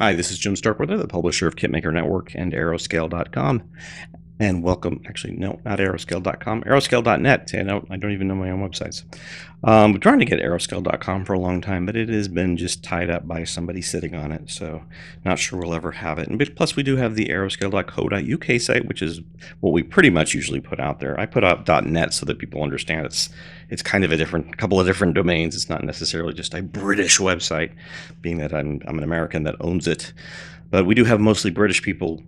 Hi, this is Jim Starkweather, the publisher of Kitmaker Network and Aeroscale.com. And welcome, actually, no, not Aeroscale.com, Aeroscale.net. I don't even know my own websites. I've been trying to get Aeroscale.com for a long time, but it has been just tied up by somebody sitting on it, so not sure we'll ever have it. And plus, we do have the Aeroscale.co.uk site, which is what we pretty much usually put out there. I put out .net so that people understand it's kind of a couple of different domains. It's not necessarily just a British website, being that I'm an American that owns it. But we do have mostly British people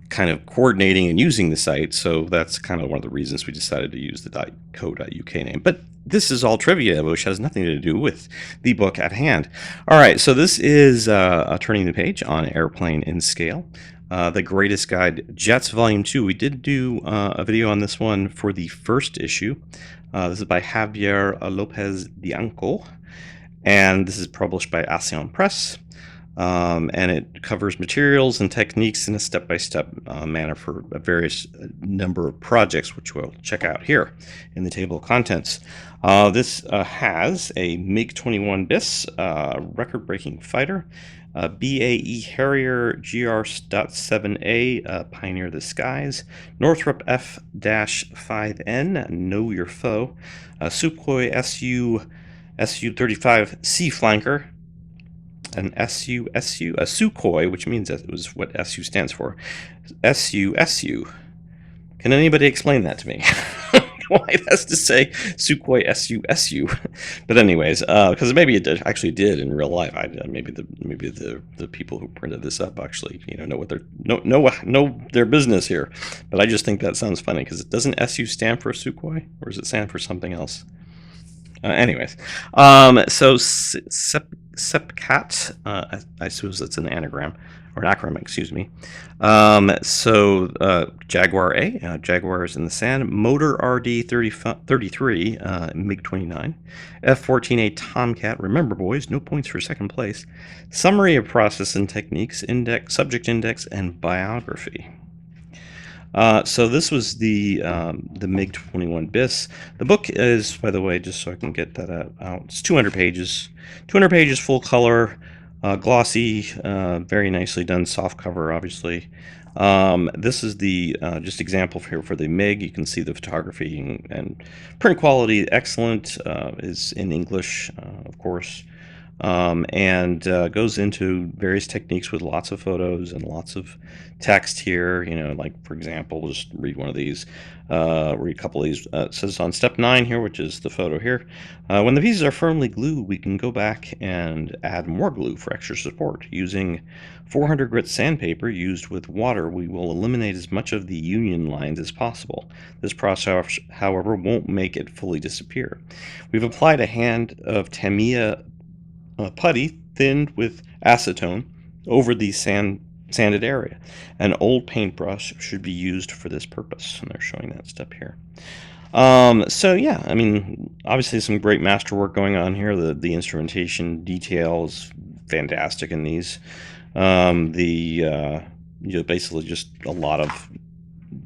kind of coordinating and using the site, so that's kind of one of the reasons we decided to use the .co.uk name. But this is all trivia, which has nothing to do with the book at hand. All right, so this is Turning the Page on Airplane in Scale. The Greatest Guide Jets Volume 2. We did do a video on this one for the first issue. This is by Javier Lopez Anca, and this is published by Accion Press. And it covers materials and techniques in a step-by-step manner for a various number of projects, which we'll check out here in the table of contents. This has a MiG-21 BIS, record-breaking fighter, BAE Harrier GR.7A, Pioneer the Skies, Northrop F-5N, Know Your Foe, Sukhoi Su-35 Sea Flanker, an a Sukhoi, which means that it was what SU stands for. SU. Can anybody explain that to me? Why it has to say Sukhoi SU. But anyways, because maybe it actually did in real life. Maybe the people who printed this up actually know what know their business here. But I just think that sounds funny because it doesn't SU stand for Sukhoi, or does it stand for something else? Anyways, so SEPCAT, I suppose that's an anagram, or an acronym, excuse me. Jaguar A, Jaguars in the Sand, Motor RD-33, MiG-29, F-14A Tomcat, remember boys, no points for second place, Summary of Process and Techniques, Subject Index, and Biography. So this was the MiG-21 BIS. The book is, by the way, just so I can get that out, it's 200 pages. 200 pages, full color, glossy, very nicely done, soft cover, obviously. This is the just example here for the MiG. You can see the photography and print quality, excellent, is in English, of course. And goes into various techniques with lots of photos and lots of text here. Like, for example, just read one of these, read a couple of these. It says on step 9 here, which is the photo here, when the pieces are firmly glued, we can go back and add more glue for extra support. Using 400 grit sandpaper used with water, we will eliminate as much of the union lines as possible. This process, however, won't make it fully disappear. We've applied a hand of Tamiya putty thinned with acetone over the sanded area. An old paintbrush should be used for this purpose, and they're showing that step here. So yeah, I mean, obviously some great masterwork going on here. The instrumentation detail is fantastic in these. Basically just a lot of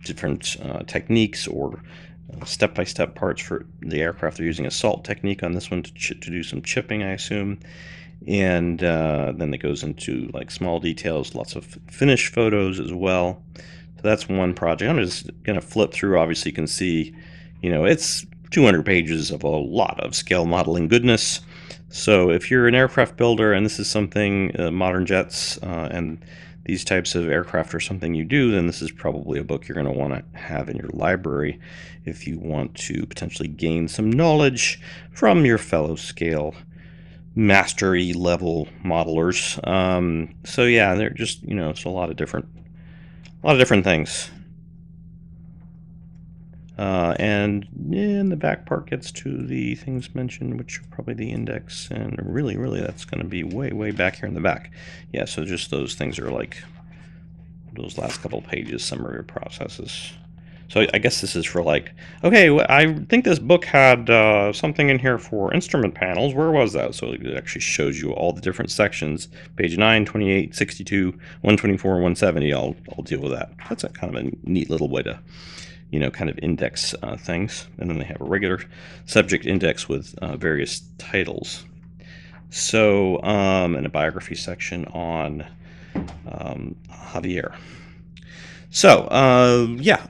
different techniques or step-by-step parts for the aircraft. They're using a salt technique on this one to do some chipping, I assume. And then it goes into like small details, lots of finished photos as well. So that's one project. I'm just going to flip through. Obviously, you can see, it's 200 pages of a lot of scale modeling goodness. So if you're an aircraft builder and this is something, modern jets and these types of aircraft are something you do, then this is probably a book you're going to want to have in your library if you want to potentially gain some knowledge from your fellow scale mastery level modelers. So yeah, they're just, it's a lot of different things. And in the back part gets to the things mentioned, which are probably the index, and really that's going to be way back here in the back. Yeah, so just those things are like those last couple pages, summary of processes. So I guess this is for like, okay, I think this book had something in here for instrument panels. Where was that? So it actually shows you all the different sections. Page 9, 28, 62, 124, 170. I'll deal with that. That's a kind of a neat little way to kind of index things. And then they have a regular subject index with various titles. So, and a biography section on Javier. So, yeah,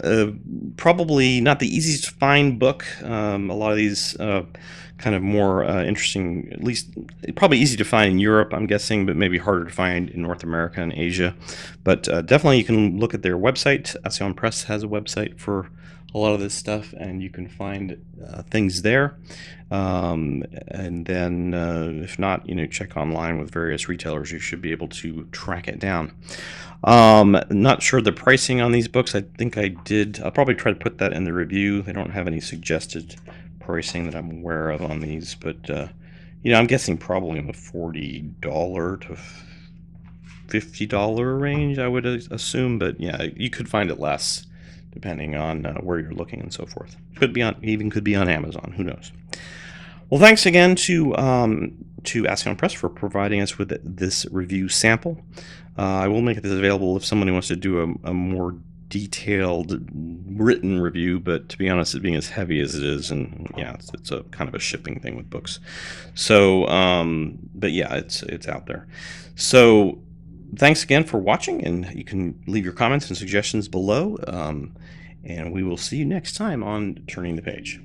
probably not the easiest to find book. A lot of these kind of more interesting, at least probably easy to find in Europe, I'm guessing, but maybe harder to find in North America and Asia. But definitely you can look at their website. Accion Press has a website for a lot of this stuff, and you can find things there. And then, if not, check online with various retailers. You should be able to track it down. Not sure the pricing on these books. I think I did. I'll probably try to put that in the review. They don't have any suggested pricing that I'm aware of on these, but I'm guessing probably in the $40 to $50 range, I would assume. But yeah, you could find it less depending on where you're looking and so forth. Could be on Amazon. Who knows? Well, thanks again to Accion Press for providing us with this review sample. I will make this available if somebody wants to do a more detailed written review, but to be honest, it being as heavy as it is, and yeah, it's a kind of a shipping thing with books. So, but yeah, it's out there. So, thanks again for watching, and you can leave your comments and suggestions below, and we will see you next time on Turning the Page.